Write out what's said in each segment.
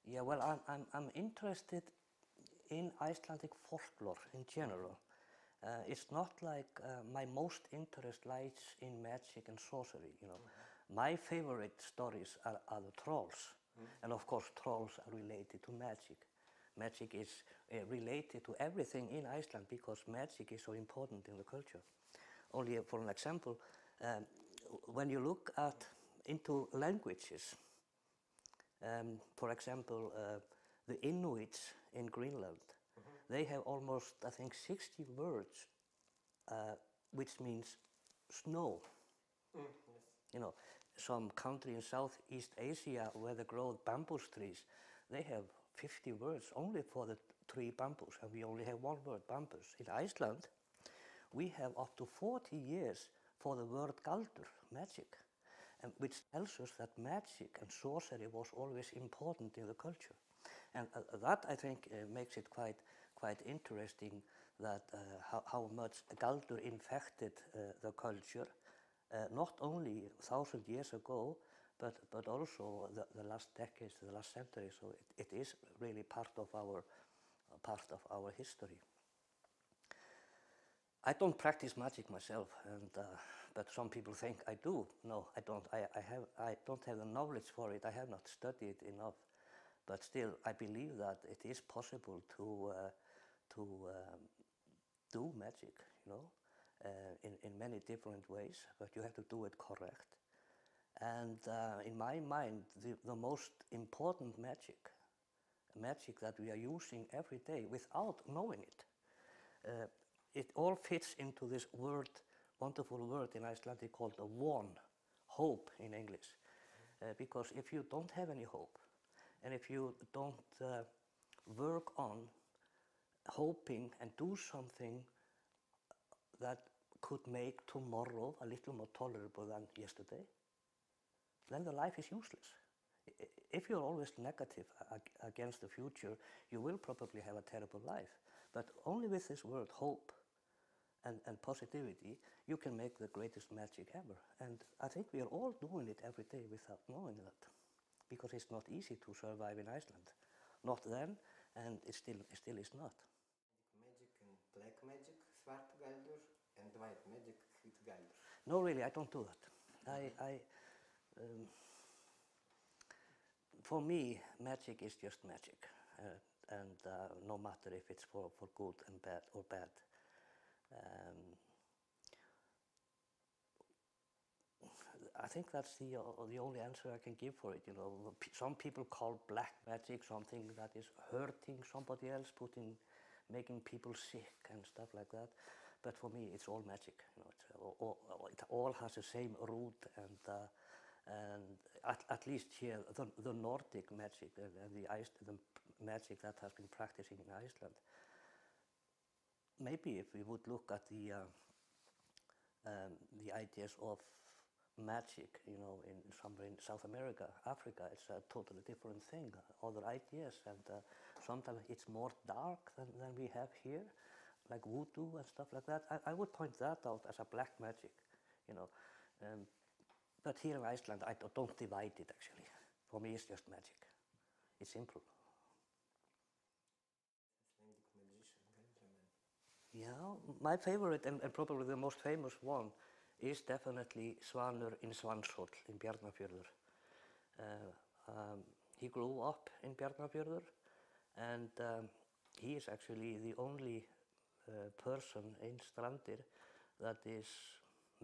Yeah, well, I'm interested in Icelandic folklore in general. It's not like my most interest lies in magic and sorcery, you know. My favorite stories are the trolls. And of course, trolls are related to magic. Magic is related to everything in Iceland because magic is so important in the culture. Only for an example, when you look into languages, for example, the Inuits in Greenland, they have almost, I think, 60 words, which means snow. Yes. You know, some country in Southeast Asia where they grow bamboo trees, they have 50 words only for the tree bamboos, and we only have one word, bamboos. In Iceland, we have up to 40 years for the word galdur, magic, and which tells us that magic and sorcery was always important in the culture. And that, I think, makes it quite interesting that how much galdur infected the culture, not only 1,000 years ago, but also the last decades, the last century. So it is really part of our history. I don't practice magic myself, but some people think I do. No, I don't. I don't have the knowledge for it. I have not studied enough. But still, I believe that it is possible to do magic, you know, in many different ways. But you have to do it correct. And in my mind, the most important magic that we are using every day without knowing it, it all fits into this wonderful word in Icelandic called a von, hope in English. Because if you don't have any hope, and if you don't work on hoping and do something that could make tomorrow a little more tolerable than yesterday, then the life is useless. If you're always negative against the future, you will probably have a terrible life. But only with this word, hope, and positivity, you can make the greatest magic ever. And I think we are all doing it every day without knowing that, because it's not easy to survive in Iceland. Not then, and it still is not. Magic and black magic, svart galdur, and white magic, hvít galdur. No, really, I don't do that. For me, magic is just magic, and no matter if it's for good and bad or bad. I think that's the only answer I can give for it. You know, some people call black magic something that is hurting somebody else, making people sick and stuff like that. But for me, it's all magic. You know, it all has the same root, and at least here, the Nordic magic and the magic that has been practicing in Iceland. Maybe if we would look at the ideas of magic, you know, somewhere in South America, Africa, it's a totally different thing, other ideas, and sometimes it's more dark than we have here, like voodoo and stuff like that. I would point that out as a black magic, you know. But here in Iceland, I don't divide it, actually. For me, it's just magic. It's simple. Icelandic magician, Galdraman. Yeah, my favorite and probably the most famous one is definitely Svanur in Svanshóll in Bjarnarfjörður. He grew up in Bjarnarfjörður, and he is actually the only person in Strandir that is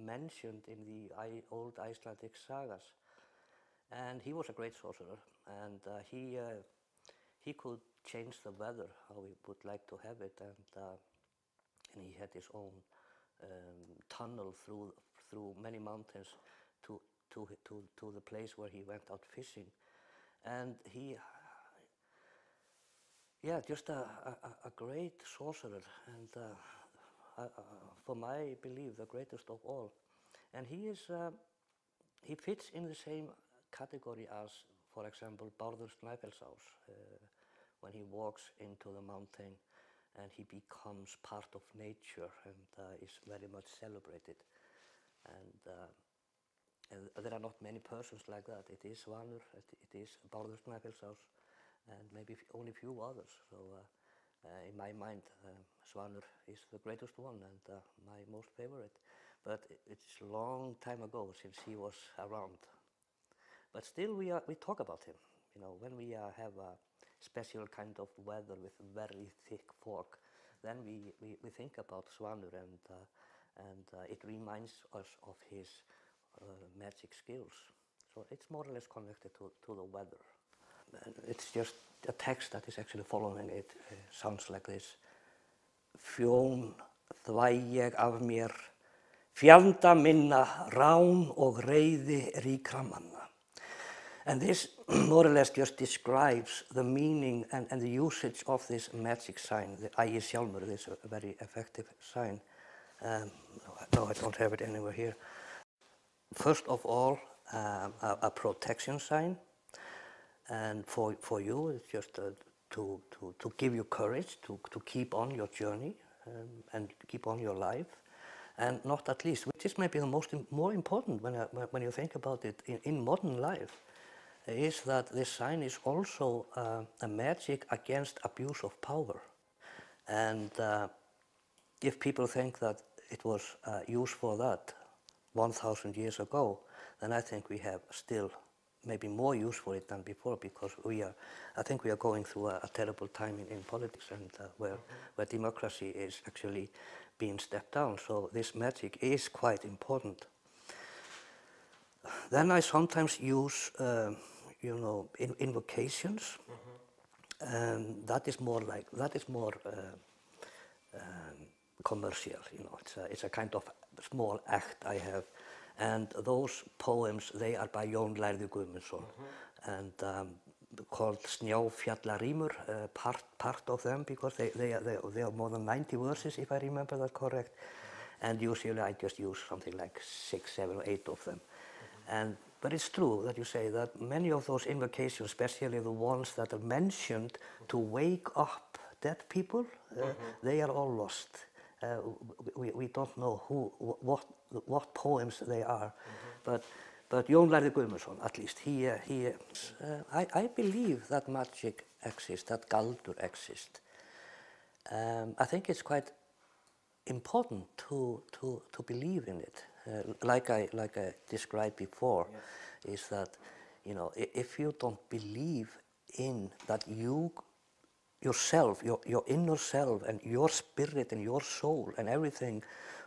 mentioned in the old Icelandic sagas. And he was a great sorcerer, and he could change the weather how he would like to have it, and he had his own tunnel through many mountains to the place where he went out fishing, and just a great sorcerer, and for my belief the greatest of all. And he fits in the same category as, for example, Bárður Snæfellsás, when he walks into the mountain and he becomes part of nature and is very much celebrated. And there are not many persons like that. It is Svanur, it is Bárður Snæfellsás, and maybe only a few others. So in my mind, Svanur is the greatest one and my most favorite. But it's a long time ago since he was around. But still, we talk about him. When we have a special kind of weather with very thick fog, then we think about Svanur, and it reminds us of his magic skills. So it's more or less connected to the weather. And it's just a text that is actually following it. Sounds like this. Fjón þvæ ég af mér, fjanda minna, rán og reiði ríkra manna. And this more or less just describes the meaning and the usage of this magic sign, the Ægishjálmur, this very effective sign. No, I don't have it anywhere here. First of all, a protection sign. And for you, it's just to give you courage to keep on your journey and keep on your life. And not at least, which is maybe the more important when you think about it in modern life, is that this sign is also a magic against abuse of power. And if people think that it was used for that 1,000 years ago, then I think we have still maybe more use for it than before, because I think we are going through a terrible time in politics, and where democracy is actually being stepped down. So this magic is quite important. Then I sometimes use, invocations. That is more commercial. It's a kind of small act I have. And those poems, they are by Jón Lærði Guðmundsson, and called Snjáfjallarímur, part of them, because they are more than 90 verses, if I remember that correct. And usually I just use something like 6, 7, or 8 of them. But it's true that you say that many of those invocations, especially the ones that are mentioned to wake up dead people, they are all lost. We don't know what poems they are, but Jón Lærði Guðmundsson, at least, I believe that magic exists, that galdur exists. I think it's quite important to believe in it. Like I described before, yes. Is that if you don't believe in that yourself, your inner self, and your spirit and your soul and everything,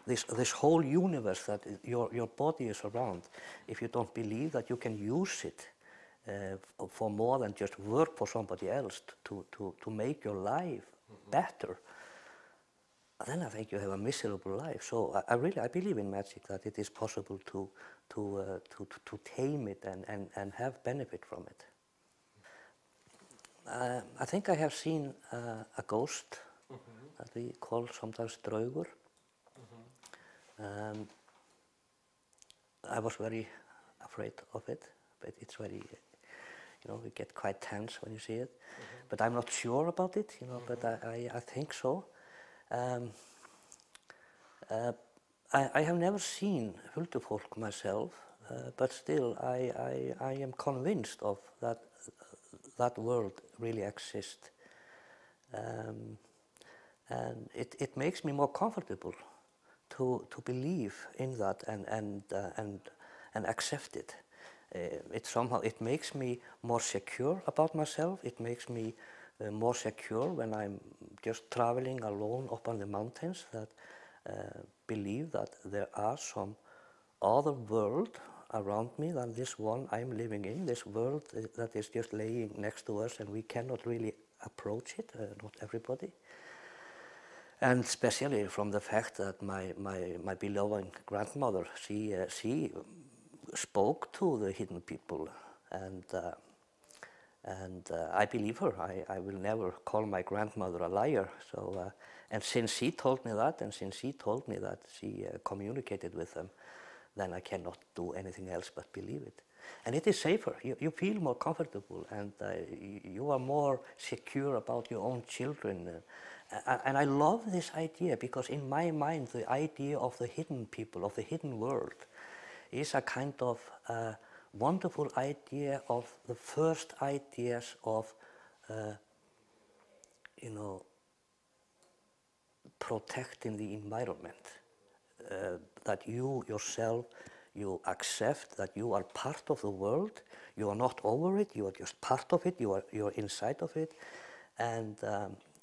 this whole universe that your body is around, if you don't believe that you can use it for more than just work for somebody else to make your life better, then I think you have a miserable life. So I believe in magic, that it is possible to tame it and have benefit from it. I think I have seen a ghost that we call sometimes draugur. I was very afraid of it, but it's very, you get quite tense when you see it. But I'm not sure about it, but I think so. I have never seen huldufólk myself, but still I am convinced of that world really exists, and it makes me more comfortable to believe in that and accept it. It makes me more secure about myself. It makes me more secure when I'm just traveling alone up on the mountains, that believe that there are some other world around me than this one I'm living in, this world that is just laying next to us and we cannot really approach it, not everybody. And especially from the fact that my beloved grandmother, she spoke to the hidden people, and I believe her. I will never call my grandmother a liar. So, and since she told me that, and since she told me that she communicated with them, then I cannot do anything else but believe it. And it is safer. You feel more comfortable, and you are more secure about your own children. And I love this idea, because in my mind, the idea of the hidden people, of the hidden world, is a kind of wonderful idea of the first ideas of you know, protecting the environment. That you yourself, you accept that you are part of the world. You are not over it. You are just part of it. You are inside of it, and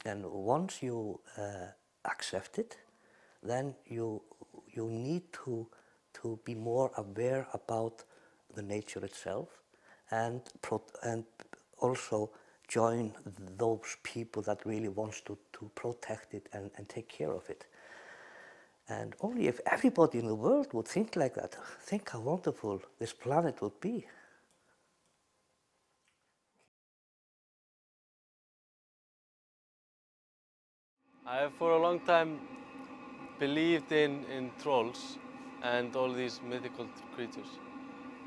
once you accept it, then you need to be more aware about the nature itself, and also join those people that really wants to protect it and take care of it. And only if everybody in the world would think like that, think how wonderful this planet would be. I have for a long time believed in trolls and all these mythical creatures,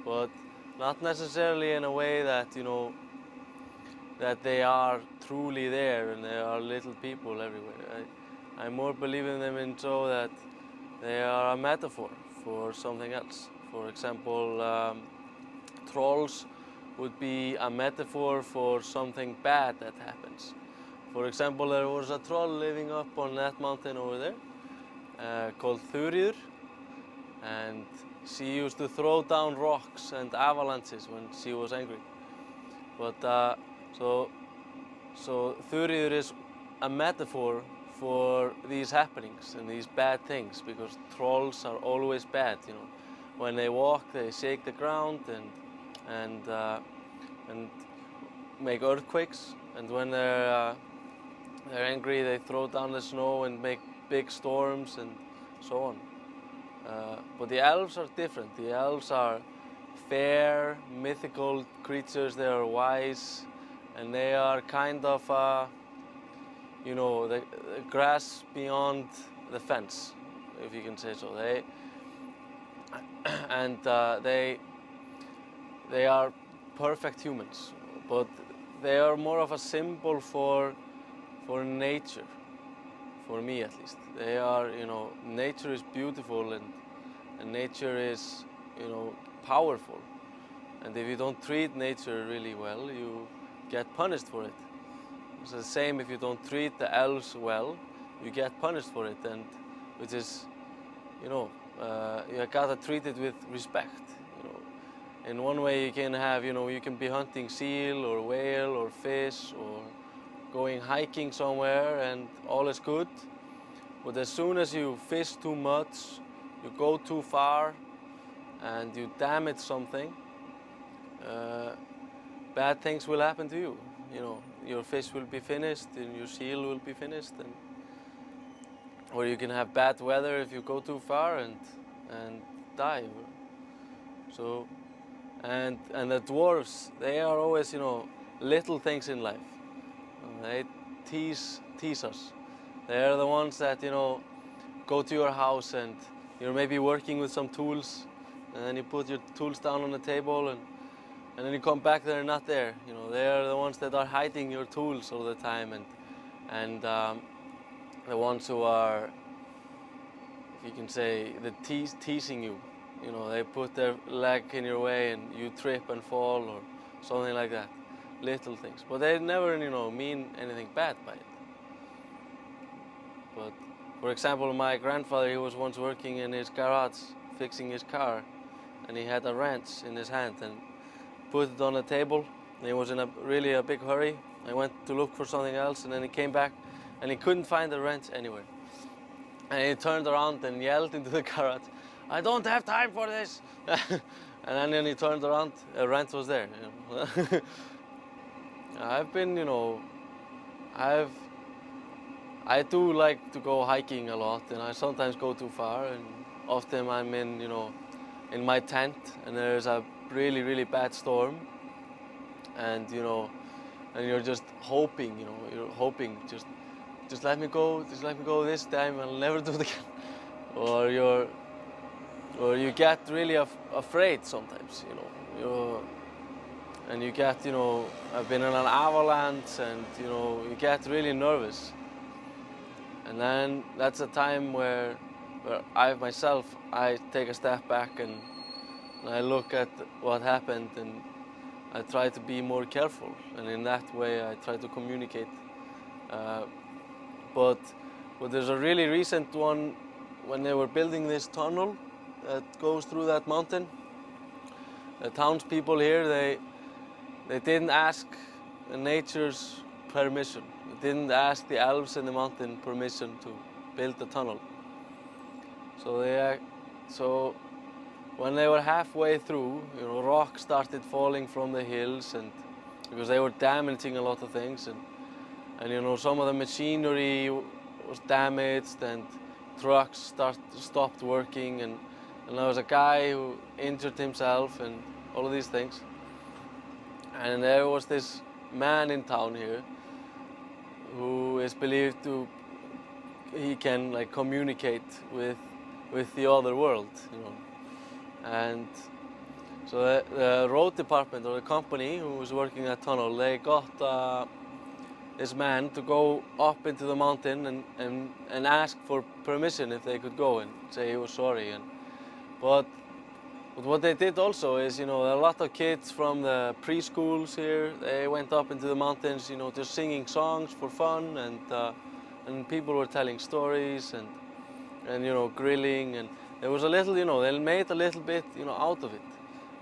but not necessarily in a way that, you know, that they are truly there and there are little people everywhere. I more believe in them in so that they are a metaphor for something else. For example, trolls would be a metaphor for something bad that happens. For example, there was a troll living up on that mountain over there called Þuríður, and she used to throw down rocks and avalanches when she was angry. But so Þuríður is a metaphor for these happenings and these bad things, because trolls are always bad. You know, when they walk, they shake the ground and make earthquakes, and when they're angry, they throw down the snow and make big storms and so on. But the elves are different. The elves are fair, mythical creatures. They are wise, and they are kind of, you know, the grass beyond the fence, if you can say so. They are perfect humans, but they are more of a symbol for nature, for me at least. They are, you know, nature is beautiful and nature is, you know, powerful. And if you don't treat nature really well, you get punished for it. It's the same if you don't treat the elves well, you get punished for it, and which is, you know, you gotta treat it with respect. You know, in one way you can have, you know, you can be hunting seal or whale or fish or going hiking somewhere and all is good. But as soon as you fish too much, you go too far and you damage something, bad things will happen to you. You know, your fish will be finished and your seal will be finished, or you can have bad weather if you go too far and die. So, and the dwarves, they are always, you know, little things in life. They tease us. They are the ones that, you know, go to your house and you're maybe working with some tools, and then you put your tools down on the table and then you come back, they're not there. You know, they are the ones that are hiding your tools all the time, and the ones who are, if you can say, teasing you. You know, they put their leg in your way and you trip and fall or something like that. Little things, but they never, you know, mean anything bad by it. But for example, my grandfather, he was once working in his garage fixing his car, and he had a wrench in his hand and put it on the table. And he was in really a big hurry. I went to look for something else, and then he came back and he couldn't find the wrench anywhere. And he turned around and yelled into the garage, "I don't have time for this!" And then he turned around, a wrench was there. You know. I've been, you know, I do like to go hiking a lot, and I sometimes go too far, and often I'm in, you know, in my tent, and there's a really, really bad storm, and, you know, and you're just hoping, you know, you're hoping, just let me go this time, I'll never do it again. Or you get really afraid sometimes, you know, and you get, you know, I've been in an avalanche, and, you know, you get really nervous. And then that's a time where I take a step back and I look at what happened, and I try to be more careful, and in that way I try to communicate. Uh, but there's a really recent one when they were building this tunnel that goes through that mountain. The townspeople here, they didn't ask nature's permission. They didn't ask the elves in the mountain permission to build the tunnel. So when they were halfway through, rocks started falling from the hills, and because they were damaging a lot of things, and some of the machinery was damaged, and trucks stopped working, and there was a guy who injured himself, and all of these things. And there was this man in town here who is believed to he can like communicate with the other world, and so the road department or the company who was working that tunnel, they got this man to go up into the mountain and ask for permission if they could go and say he was sorry. But what they did also is, a lot of kids from the preschools here, they went up into the mountains, just singing songs for fun, and people were telling stories and grilling, and there was a little, they made a little bit, out of it,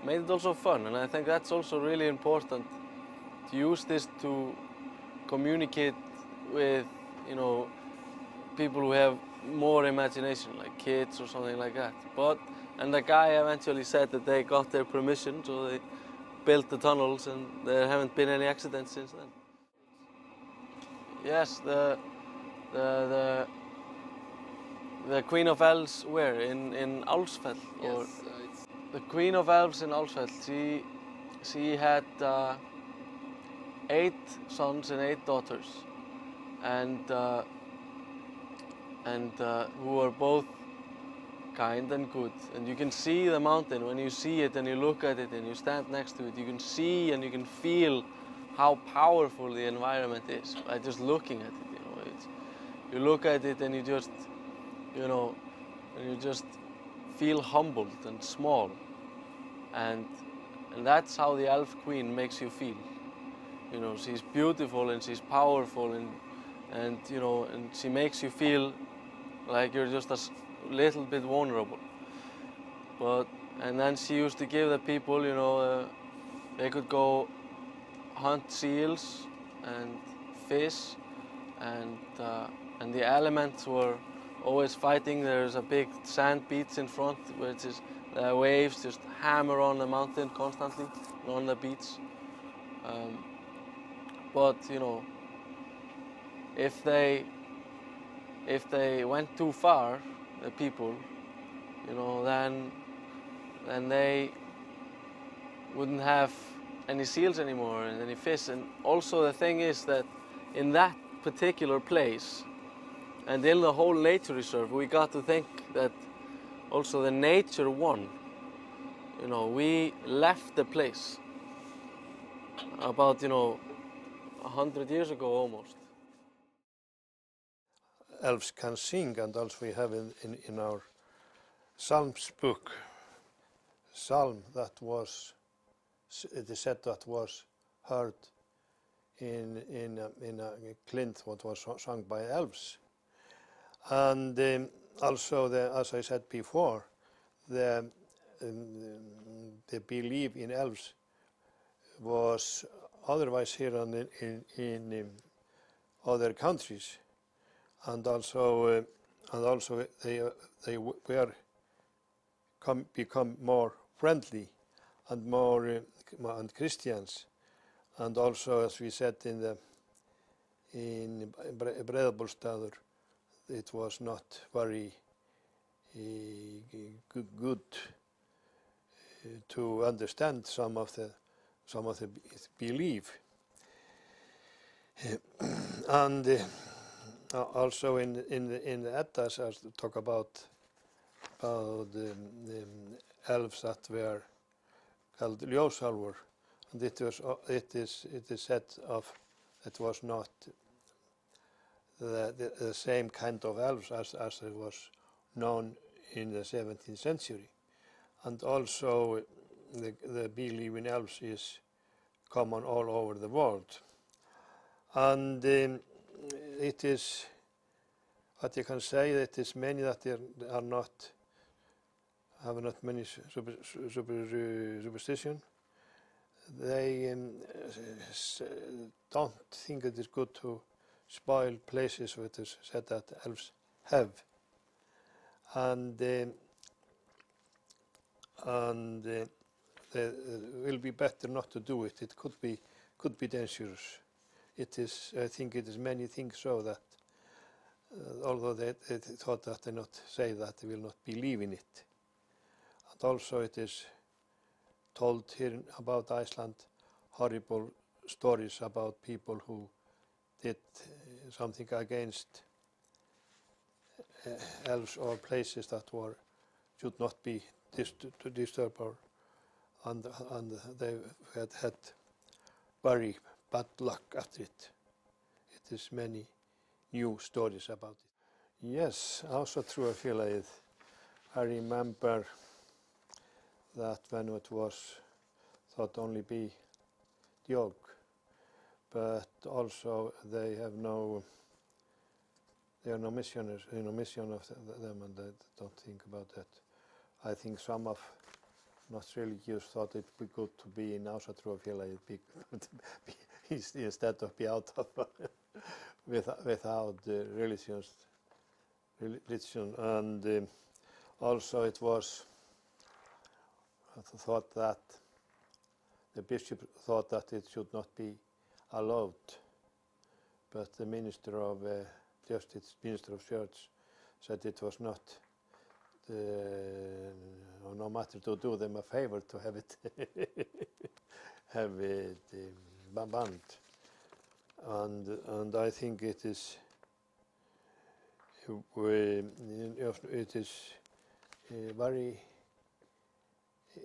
made it also fun. And I think that's also really important, to use this to communicate with, people who have more imagination, like kids or something like that. And the guy eventually said that they got their permission, so they built the tunnels, and there haven't been any accidents since then. Yes, the Queen of Elves where? In Álfsfell? Yes, The Queen of Elves in Álfsfell, she had 8 sons and 8 daughters, and who were both kind and good. And you can see the mountain when you see it and you look at it and you stand next to it. You can see and you can feel how powerful the environment is by just looking at it. You look at it and you just, feel humbled and small. And that's how the Elf Queen makes you feel. She's beautiful and she's powerful, and she makes you feel like you're just a little bit vulnerable. And then she used to give the people, they could go hunt seals and fish, and the elements were always fighting. There's a big sand beach in front, which is the waves just hammer on the mountain constantly and on the beach. But if they went too far, the people, then they wouldn't have any seals anymore and any fish. And also the thing is that in that particular place and in the whole nature reserve, we got to think that also the nature won. We left the place about 100 years ago almost. Elves can sing, and also we have in our Psalms book, Psalm that was, it is said that was heard in a Clint, what was sung by elves. And also, as I said before, the belief in elves was otherwise here in other countries, and also they were become more friendly and more and Christians, and also, as we said in Breiðabólstaður, it was not very good to understand some of the belief, and also in the Eddas, as we talk about the elves that were called ljósálfur, and it is said of it was not the same kind of elves as it was known in the 17th century. And also the belief in elves is common all over the world. And it is, what you can say, it is many that are not, have not many superstition. They don't think it is good to spoil places which is said that elves have. And it will be better not to do it. It could be dangerous. It is, I think it is many things so that although they thought that they not say that, they will not believe in it. And also it is told here about Iceland horrible stories about people who did something against elves or places that should not be disturbed, and they had very bad luck after it. It is many new stories about it. Yes, Ásatrúarfélagið. I remember that when it was thought only be joke, but also they are no missioners, mission of them, and they don't think about that. I think some of not religious thought it would be good to be in Ásatrúarfélagið instead of be out of without religion, and also it was thought that the bishop thought that it should not be allowed, but the minister of justice, minister of church, said it was not no matter to do them a favor to have it banned, and I think it is a very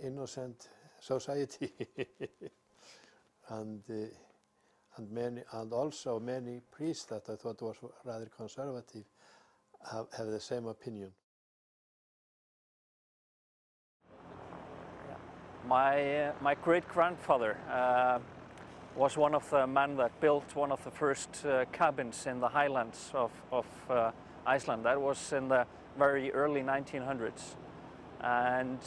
innocent society, and also many priests that I thought was rather conservative have the same opinion. My great-grandfather was one of the men that built one of the first cabins in the highlands of Iceland. That was in the very early 1900s. And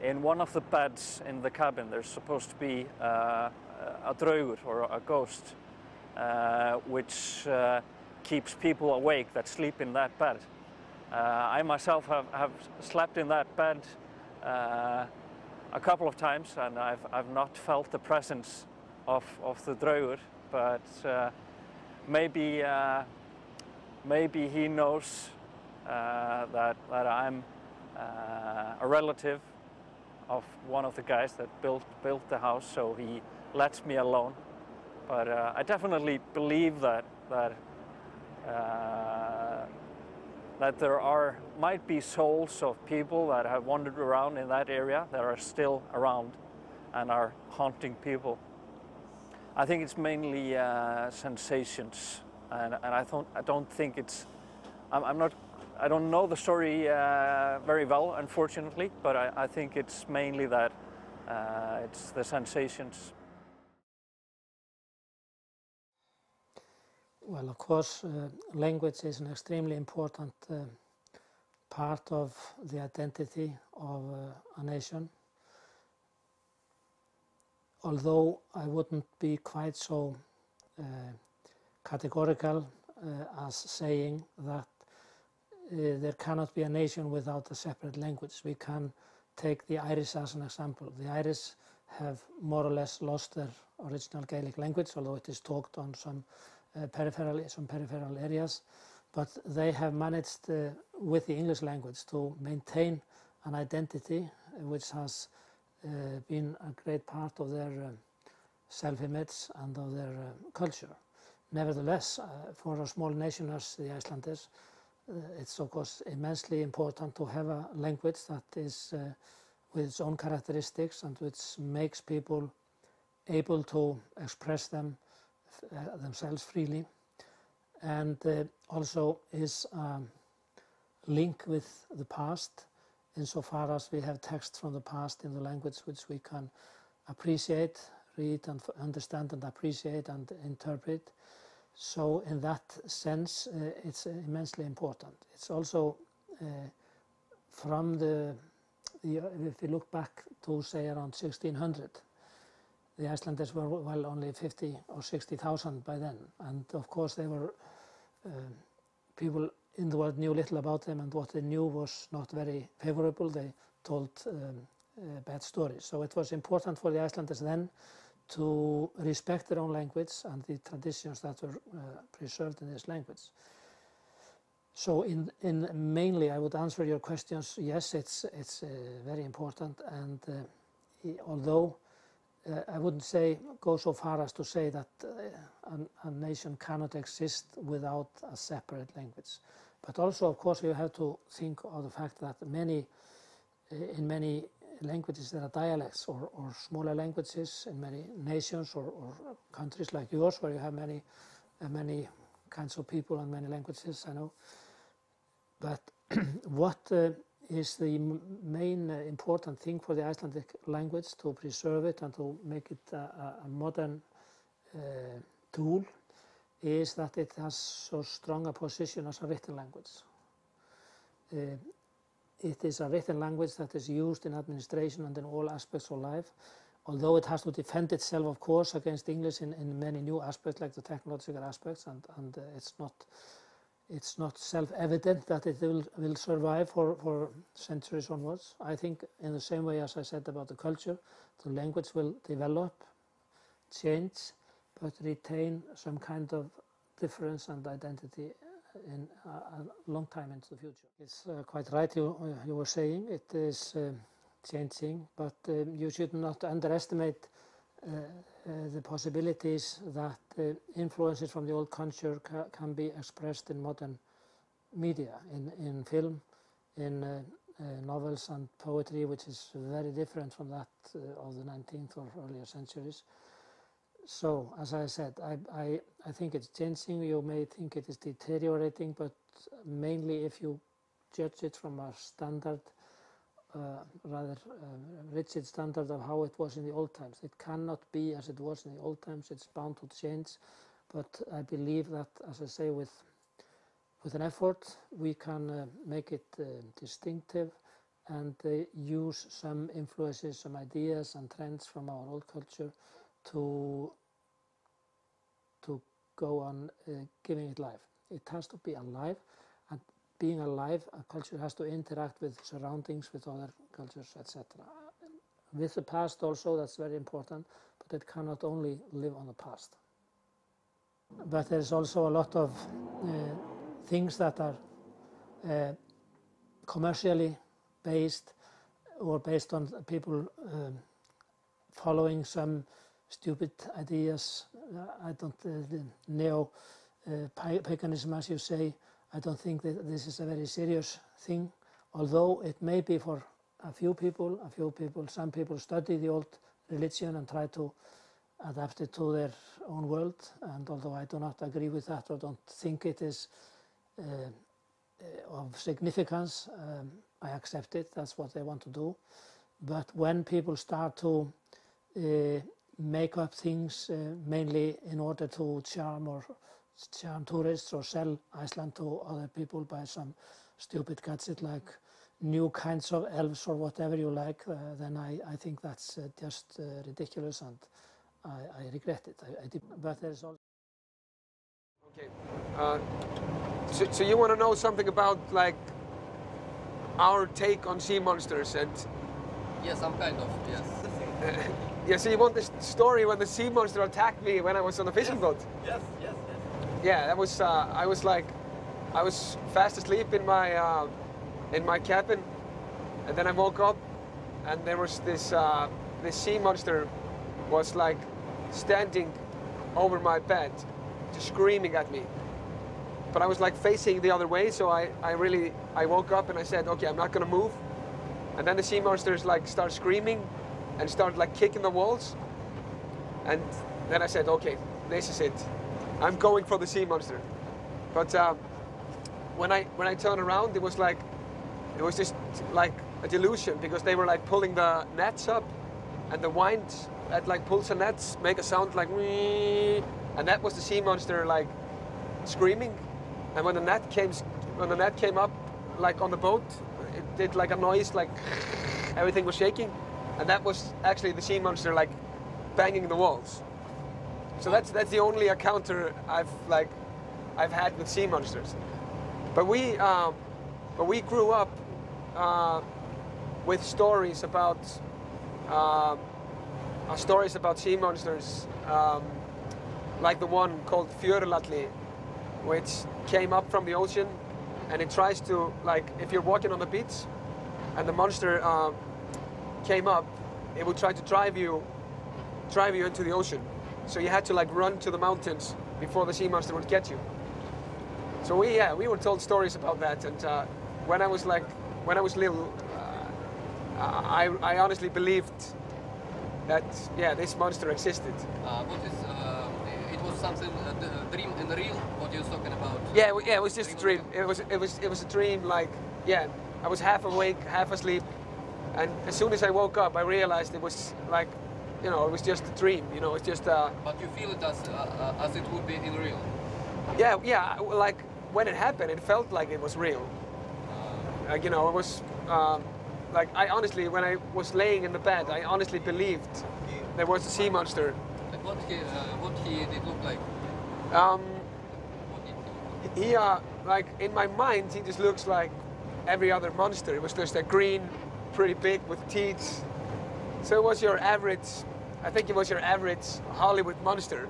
in one of the beds in the cabin, there's supposed to be a draugur, or a ghost, which keeps people awake that sleep in that bed. I myself have slept in that bed a couple of times, and I've not felt the presence of the draugur, but maybe he knows that I'm a relative of one of the guys that built the house, so he lets me alone. But I definitely believe that there might be souls of people that have wandered around in that area that are still around and are haunting people. I think it's mainly sensations, and I don't think it's. I don't know the story very well, unfortunately, but I think it's mainly that it's the sensations. Well, of course, language is an extremely important part of the identity of a nation. Although I wouldn't be quite so categorical as saying that there cannot be a nation without a separate language. We can take the Irish as an example. The Irish have more or less lost their original Gaelic language, although it is talked on some peripheral areas, but they have managed with the English language to maintain an identity which has been a great part of their self-image and of their culture. Nevertheless, for a small nation as the Icelanders, it's of course immensely important to have a language that is with its own characteristics and which makes people able to express themselves freely, and also is a link with the past, insofar as we have text from the past in the language which we can appreciate, read and understand and appreciate and interpret. So in that sense, it's immensely important. It's also from if you look back to say around 1600, the Icelanders were well only 50 or 60,000 by then, and of course they were people in the world knew little about them, and what they knew was not very favorable. They told bad stories. So it was important for the Icelanders then to respect their own language and the traditions that were preserved in this language. So in mainly, I would answer your questions. Yes, it's very important, and although I wouldn't go so far as to say that a nation cannot exist without a separate language. But also, of course, you have to think of the fact that in many languages there are dialects or smaller languages in many nations or countries like yours, where you have many kinds of people and many languages, I know. But what is the main important thing for the Icelandic language to preserve it and to make it a modern tool is that it has so strong a position as a written language. It is a written language that is used in administration and in all aspects of life, although it has to defend itself, of course, against English in many new aspects, like the technological aspects, and it's not self-evident that it will survive for centuries onwards. I think in the same way as I said about the culture, the language will develop, change, but retain some kind of difference and identity in a long time into the future. It's quite right you were saying, it is changing, but you should not underestimate the possibilities that influences from the old culture can be expressed in modern media, in film, in novels and poetry, which is very different from that of the 19th or earlier centuries. So, as I said, I think it's changing. You may think it is deteriorating, but mainly if you judge it from a standard, rather rigid standard of how it was in the old times. It cannot be as it was in the old times. It's bound to change, but I believe that, as I say, with an effort, we can make it distinctive and use some influences, some ideas and trends from our old culture to go on giving it life. It has to be alive, and being alive, a culture has to interact with surroundings, with other cultures, etc. With the past also, that's very important, but it cannot only live on the past. But there's also a lot of things that are commercially based or based on people following some stupid ideas. I don't, the neo-paganism, as you say, I don't think that this is a very serious thing, although it may be for a few people. Some people study the old religion and try to adapt it to their own world, and although I do not agree with that or don't think it is of significance, I accept it, that's what they want to do. But when people start to make up things mainly in order to charm tourists or sell Iceland to other people by some stupid gadget like new kinds of elves or whatever you like, then I think that's just ridiculous, and I regret it. But there's also... Okay. So you want to know something about like our take on sea monsters and... Yes, I'm kind of, yes. Yeah, so you want this story when the sea monster attacked me when I was on a fishing boat? Yes. Yeah, that was, I was fast asleep in my cabin, and then I woke up, and there was this sea monster was like standing over my bed, just screaming at me. But I was like facing the other way, so I woke up and I said, okay, I'm not gonna move. And then the sea monsters like start screaming and start like kicking the walls. And then I said, okay, this is it. I'm going for the sea monster. But when I turned around, it was just like a delusion, because they were like pulling the nets up and the wind that like pulls the nets make a sound like wee, and that was the sea monster like screaming. And when the net came up like on the boat, it did like a noise like everything was shaking, and that was actually the sea monster like banging the walls. So that's the only encounter I've had with sea monsters. But we grew up with stories about sea monsters, like the one called Fjörulalli, which came up from the ocean, and it tries to, like, if you're walking on the beach and the monster came up, it would try to drive you into the ocean. So you had to like run to the mountains before the sea monster would get you. So we were told stories about that, and when I was little, I honestly believed that this monster existed. What is it was something dream in the real? What you're talking about? Yeah, it was just a dream. It was a dream. Like, yeah, I was half awake, half asleep, and as soon as I woke up, I realized it was like, you know, it was just a dream. You know, it's just. But you feel it as it would be in real. Yeah. Like when it happened, it felt like it was real. Like, you know, it was. Like, I honestly, when I was laying in the bed, I honestly believed there was a sea monster. Like what he did look like? He like in my mind, he just looks like every other monster. It was just a green, pretty big with teeth. So it was your average. I think it was your average Hollywood monster.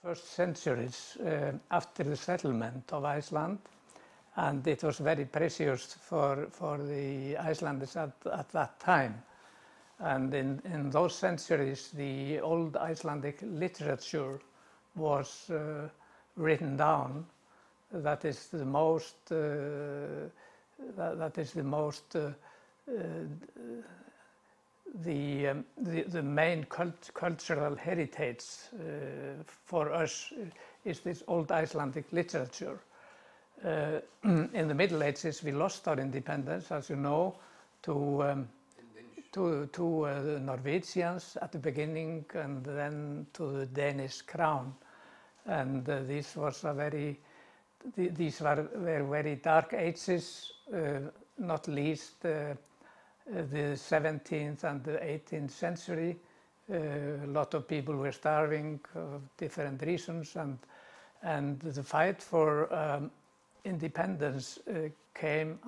First centuries after the settlement of Iceland, and it was very precious for the Icelanders at that time. And in those centuries, the old Icelandic literature was written down. That is the most. The main cultural heritage for us is this old Icelandic literature. In the Middle Ages, we lost our independence, as you know, to the Norwegians at the beginning, and then to the Danish crown. And these were very dark ages, not least the 17th and the 18th century. A lot of people were starving for different reasons, and the fight for independence came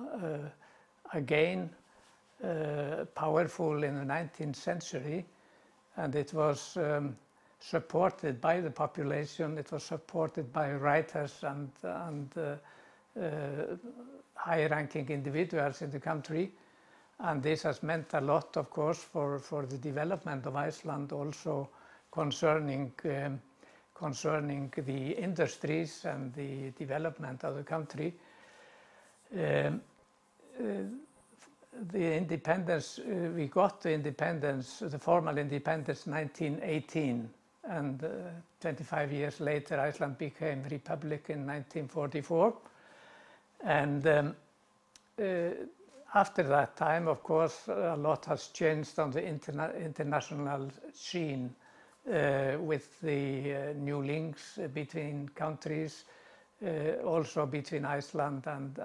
again powerful in the 19th century, and it was supported by the population. It was supported by writers and high-ranking individuals in the country, and this has meant a lot, of course, for the development of Iceland, also concerning the industries and the development of the country. The independence, we got the independence, the formal independence, 1918, and 25 years later Iceland became republic in 1944. And after that time, of course, a lot has changed on the international scene, with the new links between countries, also between Iceland and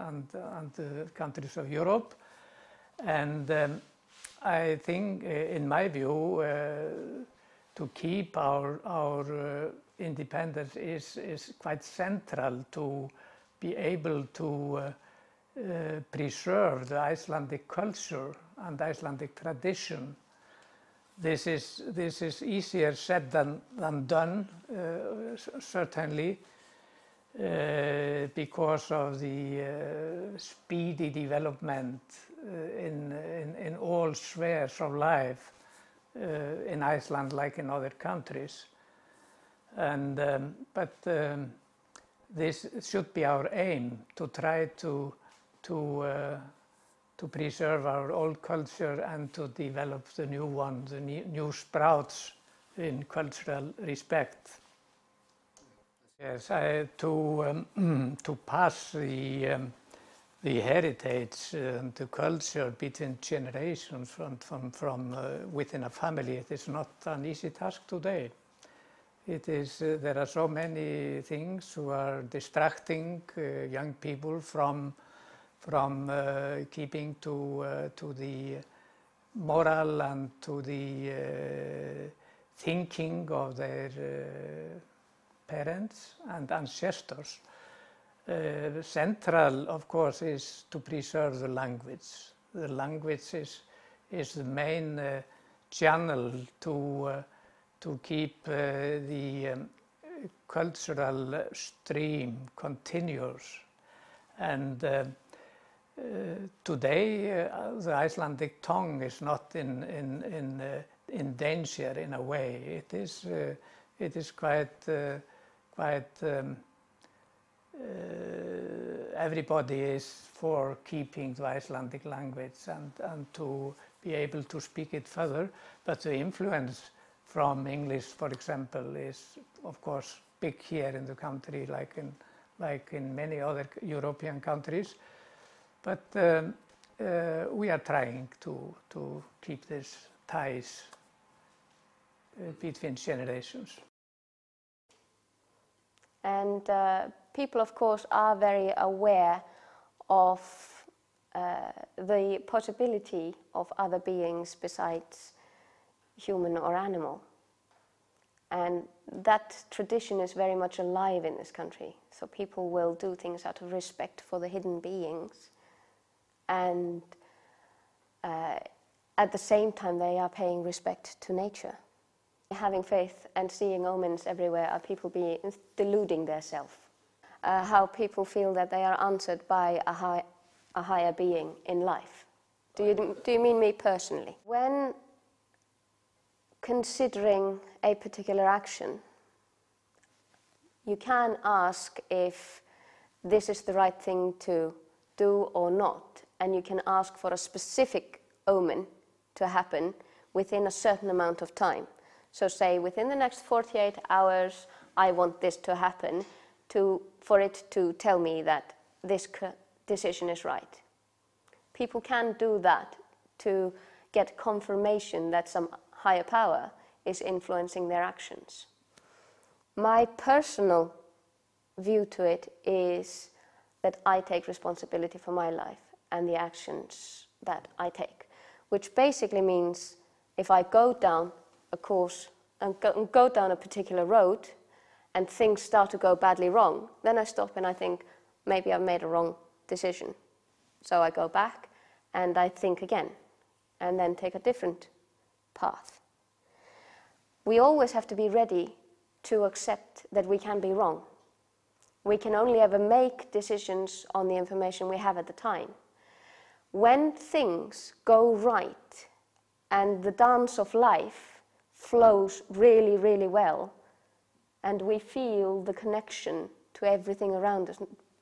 the countries of Europe. And I think, in my view, to keep our independence is quite central to be able to preserve the Icelandic culture and Icelandic tradition. This is easier said than done, certainly, because of the speedy development in all spheres of life in Iceland, like in other countries. And but this should be our aim, to try to preserve our old culture and to develop the new one, the new sprouts in cultural respect. Yes, to pass the the heritage and the culture between generations from within a family. It is not an easy task today. It is, there are so many things who are distracting young people from keeping to the moral and to the thinking of their parents and ancestors. Central, of course, is to preserve the language. The language is the main channel to keep the cultural stream continuous. And today, the Icelandic tongue is not in danger in a way. It is quite everybody is for keeping the Icelandic language and to be able to speak it further. But the influence from English, for example, is of course big here in the country, like in many other European countries. But we are trying to keep these ties between generations. And people, of course, are very aware of the possibility of other beings besides human or animal. And that tradition is very much alive in this country. So people will do things out of respect for the hidden beings. And at the same time, they are paying respect to nature. Having faith and seeing omens everywhere are people deluding themselves. How people feel that they are answered by a higher being in life. Do you mean me personally? When considering a particular action, you can ask if this is the right thing to do or not, and you can ask for a specific omen to happen within a certain amount of time. So say within the next 48 hours, I want this to happen for it to tell me that this decision is right. People can do that to get confirmation that some higher power is influencing their actions. My personal view to it is that I take responsibility for my life and the actions that I take, which basically means if I go down a course and go down a particular road and things start to go badly wrong, then I stop and I think, maybe I've made a wrong decision. So I go back and I think again and then take a different path. We always have to be ready to accept that we can be wrong. We can only ever make decisions on the information we have at the time. When things go right and the dance of life flows really, really well, and we feel the connection to everything around us,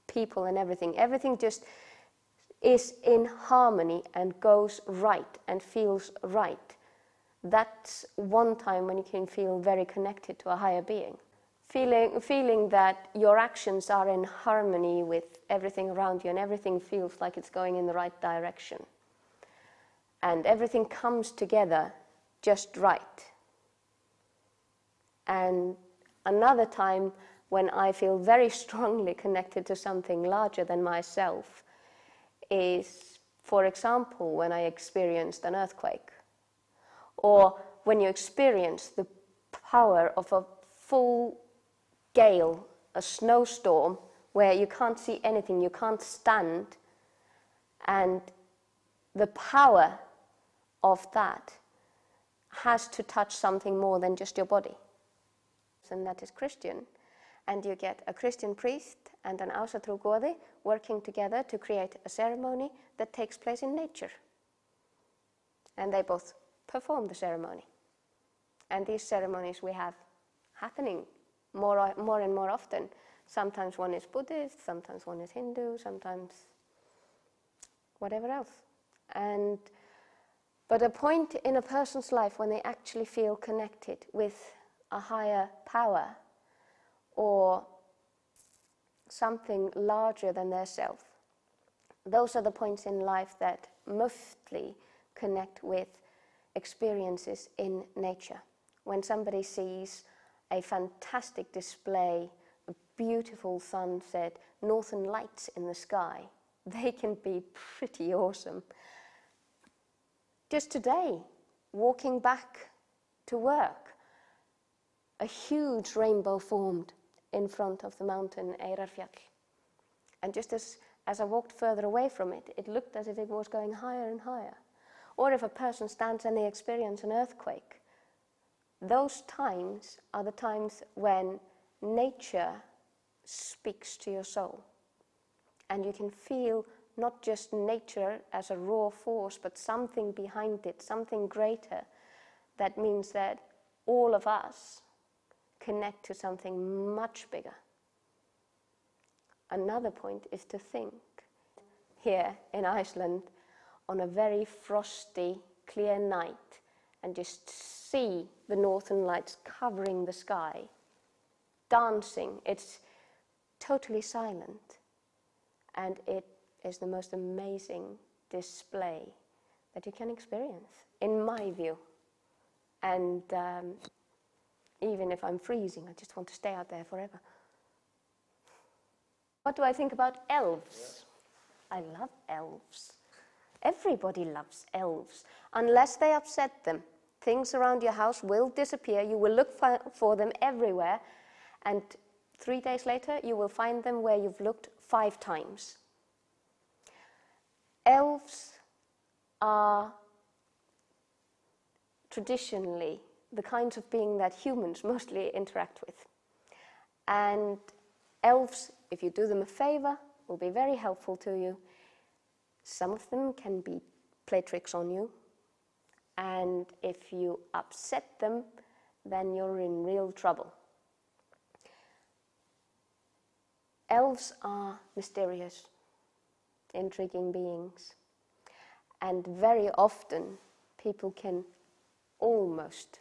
people and everything just is in harmony and goes right and feels right. That's one time when you can feel very connected to a higher being. Feeling that your actions are in harmony with everything around you and everything feels like it's going in the right direction. And everything comes together just right. And another time when I feel very strongly connected to something larger than myself is, for example, when I experienced an earthquake, or when you experience the power of a full gale, a snowstorm, where you can't see anything, you can't stand, and the power of that has to touch something more than just your body. And that is Christian. And you get a Christian priest and an ásatrú working together to create a ceremony that takes place in nature. And they both perform the ceremony. And these ceremonies we have happening more and more often. Sometimes one is Buddhist, sometimes one is Hindu, sometimes whatever else. But a point in a person's life when they actually feel connected with a higher power or something larger than their self, those are the points in life that mostly connect with experiences in nature. When somebody sees a fantastic display, a beautiful sunset, northern lights in the sky, they can be pretty awesome. Just today, walking back to work, a huge rainbow formed in front of the mountain Eyrarfjall. And just as I walked further away from it, it looked as if it was going higher and higher. Or if a person stands and they experience an earthquake, those times are the times when nature speaks to your soul. And you can feel not just nature as a raw force, but something behind it, something greater. That means that all of us connect to something much bigger. Another point is to think here in Iceland on a very frosty, clear night and just see the northern lights covering the sky, dancing. It's totally silent, and it is the most amazing display that you can experience, in my view. And even if I'm freezing, I just want to stay out there forever. What do I think about elves? I love elves. Everybody loves elves, unless they upset them. Things around your house will disappear. You will look for them everywhere, and 3 days later, you will find them where you've looked 5 times. Elves are traditionally the kinds of being that humans mostly interact with. And elves, if you do them a favor, will be very helpful to you. Some of them can play tricks on you, and if you upset them, then you're in real trouble. Elves are mysterious, intriguing beings, and very often people can almost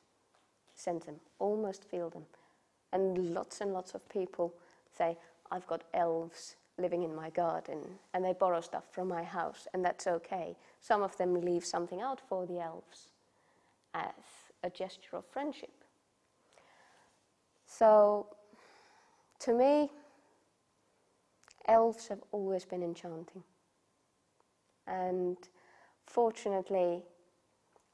sense them, almost feel them. And lots of people say, I've got elves living in my garden, and they borrow stuff from my house, and that's okay. Some of them leave something out for the elves as a gesture of friendship. So, to me, elves have always been enchanting. And fortunately,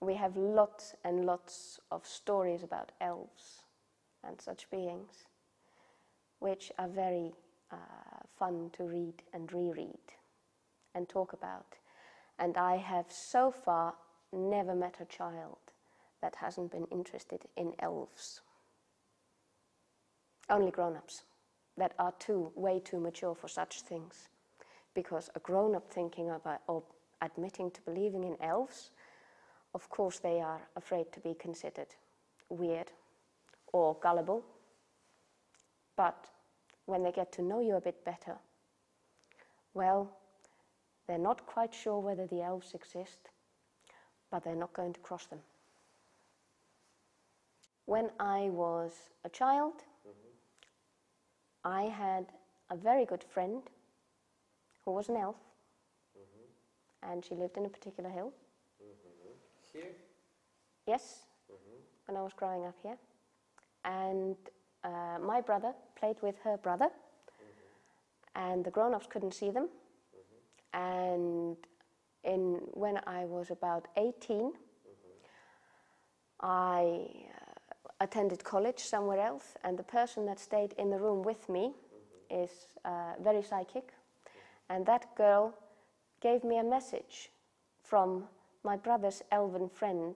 we have lots and lots of stories about elves and such beings, which are very fun to read and reread and talk about. And I have so far never met a child that hasn't been interested in elves. Only grown-ups that are way too mature for such things. Because a grown-up thinking about or admitting to believing in elves, of course they are afraid to be considered weird or gullible. But when they get to know you a bit better, well, they're not quite sure whether the elves exist, but they're not going to cross them. When I was a child, I had a very good friend who was an elf, and she lived in a particular hill. Here? Yes, when I was growing up here. And my brother played with her brother, and the grown-ups couldn't see them. And when I was about 18, I attended college somewhere else, and the person that stayed in the room with me is very psychic, and that girl gave me a message from my brother's elven friend,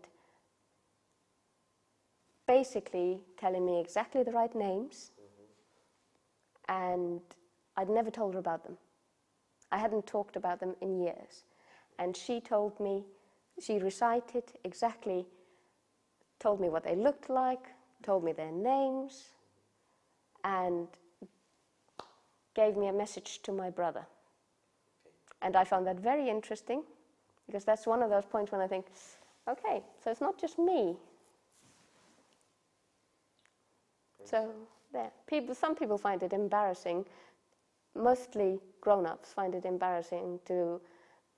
basically telling me exactly the right names, and I'd never told her about them. I hadn't talked about them in years, and she told me, she recited exactly, told me what they looked like, told me their names, and gave me a message to my brother. And I found that very interesting, because that's one of those points when I think, okay, so it's not just me. So there, some people find it embarrassing mostly grown-ups find it embarrassing to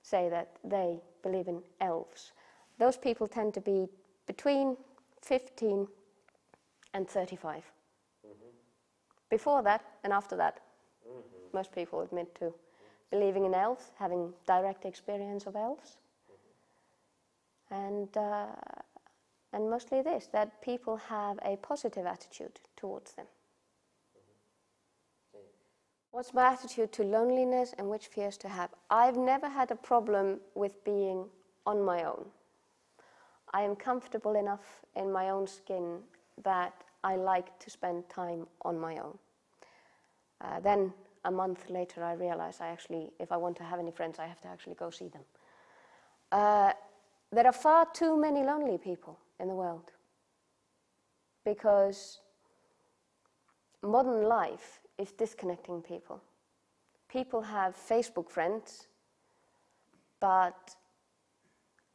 say that they believe in elves. Those people tend to be between 15 and 35. Before that and after that, most people admit to believing in elves, having direct experience of elves. And mostly this, that people have a positive attitude towards them. What's my attitude to loneliness and which fears to have? I've never had a problem with being on my own. I am comfortable enough in my own skin that I like to spend time on my own. Then a month later I realize if I want to have any friends, I have to actually go see them. There are far too many lonely people in the world because modern life is disconnecting people. People have Facebook friends, but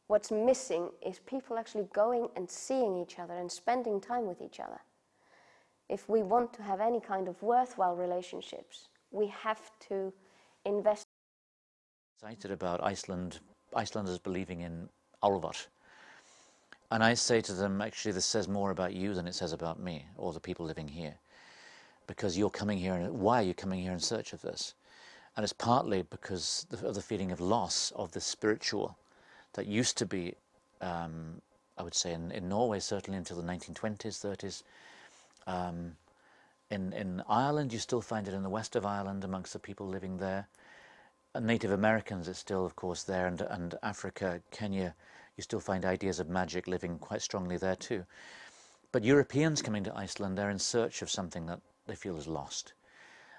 what's missing is people actually going and seeing each other and spending time with each other. If we want to have any kind of worthwhile relationships, we have to invest. Excited about Icelanders believing in Álfar. And I say to them, actually, this says more about you than it says about me or the people living here. Because you're coming here, and why are you coming here in search of this? And it's partly because of the feeling of loss of the spiritual that used to be, I would say, in Norway, certainly until the 1920s, 30s. In Ireland, you still find it in the west of Ireland amongst the people living there. And Native Americans, it's still, of course, there, and Africa, Kenya, you still find ideas of magic living quite strongly there too. But Europeans coming to Iceland, they're in search of something that they feel is lost.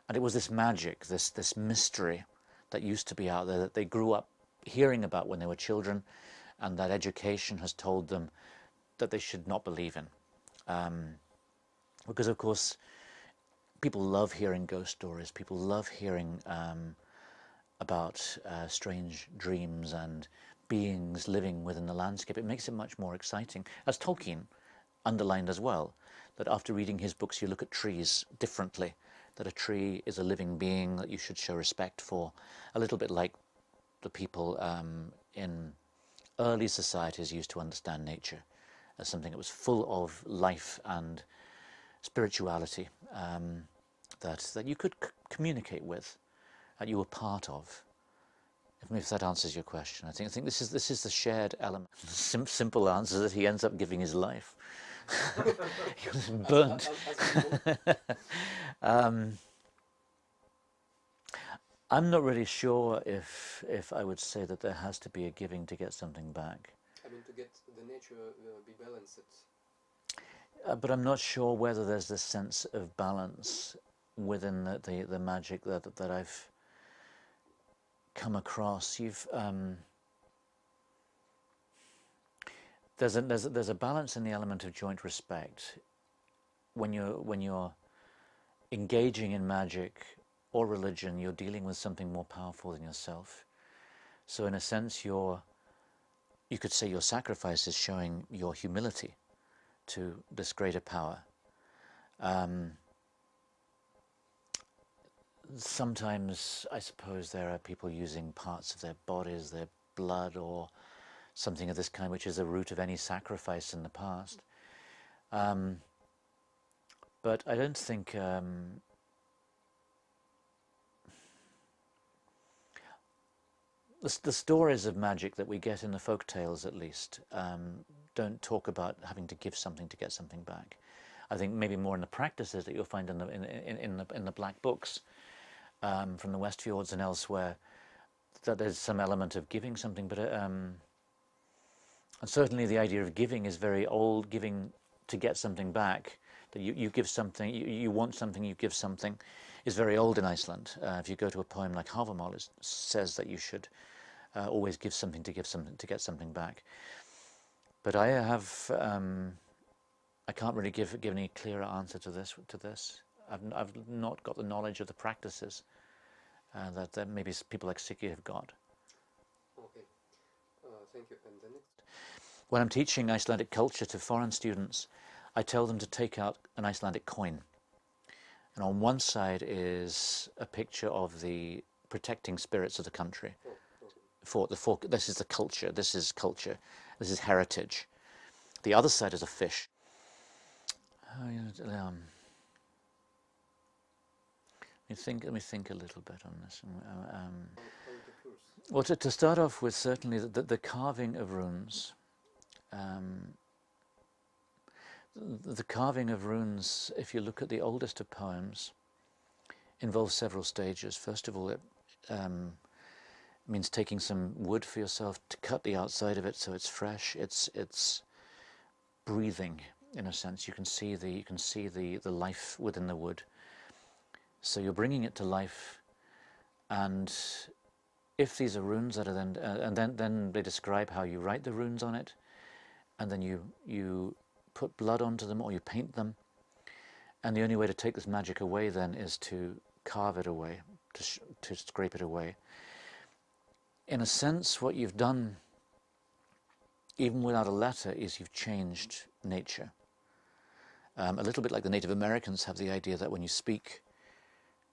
And it was this magic, this mystery that used to be out there that they grew up hearing about when they were children, and that education has told them that they should not believe in. Because, of course, people love hearing ghost stories. People love hearing about strange dreams and beings living within the landscape. It makes it much more exciting. As Tolkien underlined as well, that after reading his books you look at trees differently, that a tree is a living being that you should show respect for, a little bit like the people in early societies used to understand nature as something that was full of life and spirituality, that you could communicate with, that you were part of. If that answers your question, I think this is the shared element. Simple answer that he ends up giving his life. He was burnt. I'm not really sure if I would say that there has to be a giving to get something back. I mean, to get the nature be balanced. But I'm not sure whether there's this sense of balance within the magic that I've come across. There's a balance in the element of joint respect when you're engaging in magic or religion. You're dealing with something more powerful than yourself. So in a sense, you could say your sacrifice is showing your humility to this greater power. Sometimes, I suppose, there are people using parts of their bodies, their blood, or something of this kind, which is the root of any sacrifice in the past. But I don't think the stories of magic that we get in the folk tales, at least, don't talk about having to give something to get something back. I think maybe more in the practices that you'll find in the black books from the West Fjords and elsewhere, that there's some element of giving something, but and certainly the idea of giving is very old. Giving to get something back, that you give something, you want something, you give something, is very old in Iceland. If you go to a poem like Hávamál, it says that you should always give something to get something back. But I can't really give any clearer answer to this. I've not got the knowledge of the practices that maybe people like Siggi have got. Okay, thank you. And the next? When I'm teaching Icelandic culture to foreign students, I tell them to take out an Icelandic coin. And on one side is a picture of the protecting spirits of the country. This is the culture, this is culture, this is heritage. The other side is a fish. Let me think a little bit on this. Well, to start off with, certainly the carving of runes. The carving of runes, if you look at the oldest of poems, involves several stages. First of all, it means taking some wood for yourself to cut the outside of it so it's fresh. It's breathing, in a sense. You can see the life within the wood. So you're bringing it to life, and if these are runes that are then, and then they describe how you write the runes on it, and then you put blood onto them or you paint them, and the only way to take this magic away then is to carve it away, to scrape it away. In a sense, what you've done, even without a letter, is you've changed nature. A little bit like the Native Americans have the idea that when you speak,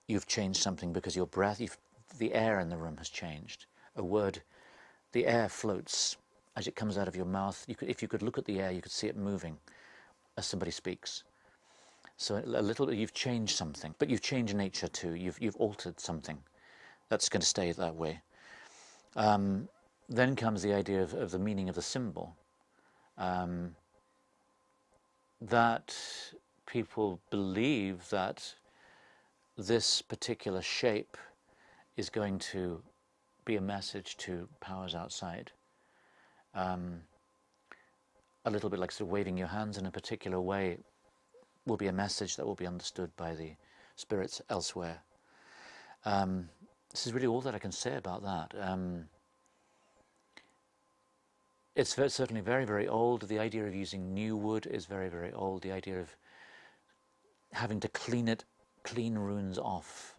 you've changed something because your breath, the air in the room has changed. A word, the air floats as it comes out of your mouth. If you could look at the air, you could see it moving as somebody speaks. So a little, you've changed something, but you've changed nature too. You've altered something that's going to stay that way. Then comes the idea of the meaning of the symbol. That people believe that this particular shape is going to be a message to powers outside. A little bit like sort of waving your hands in a particular way will be a message that will be understood by the spirits elsewhere. This is really all that I can say about that. It's certainly very, very old. The idea of using new wood is very, very old. The idea of having to clean runes off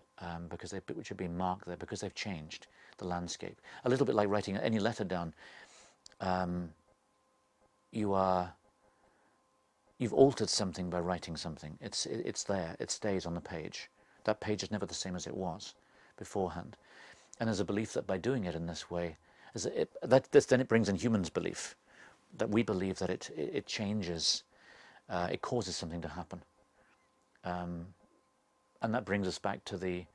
which have been marked there because they've changed the landscape. A little bit like writing any letter down. You've altered something by writing something. It's there. It stays on the page. That page is never the same as it was beforehand. And there's a belief that by doing it in this way, then it brings in humans' belief, that we believe that it changes, it causes something to happen. And that brings us back to the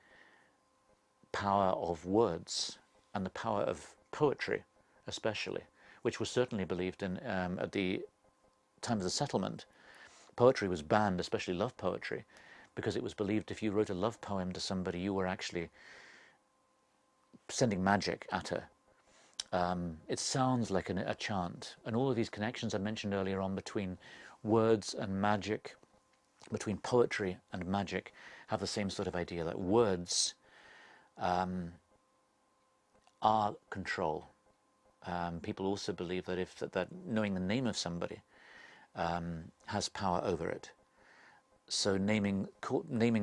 power of words and the power of poetry, especially, which was certainly believed in at the time of the settlement. Poetry was banned, especially love poetry, because it was believed if you wrote a love poem to somebody, you were actually sending magic at her. It sounds like a chant, and all of these connections I mentioned earlier on between words and magic, between poetry and magic, have the same sort of idea that words are control. People also believe that that knowing the name of somebody has power over it. So naming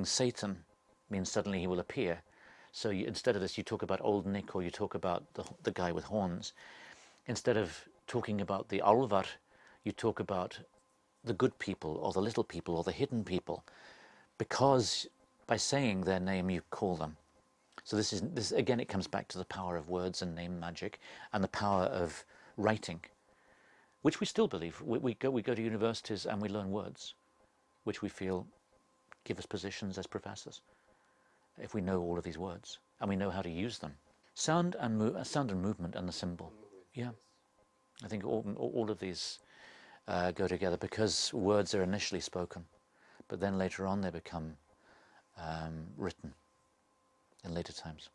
Satan means suddenly he will appear. So instead of this, you talk about Old Nick, or you talk about the guy with horns. Instead of talking about the Álfar, you talk about the good people, or the little people, or the hidden people, because by saying their name, you call them. So this again, it comes back to the power of words and name magic, and the power of writing, which we still believe. We go to universities and we learn words, which we feel give us positions as professors, if we know all of these words and we know how to use them. Sound and movement and the symbol. Yeah, I think all of these go together, because words are initially spoken, but then later on they become written in later times.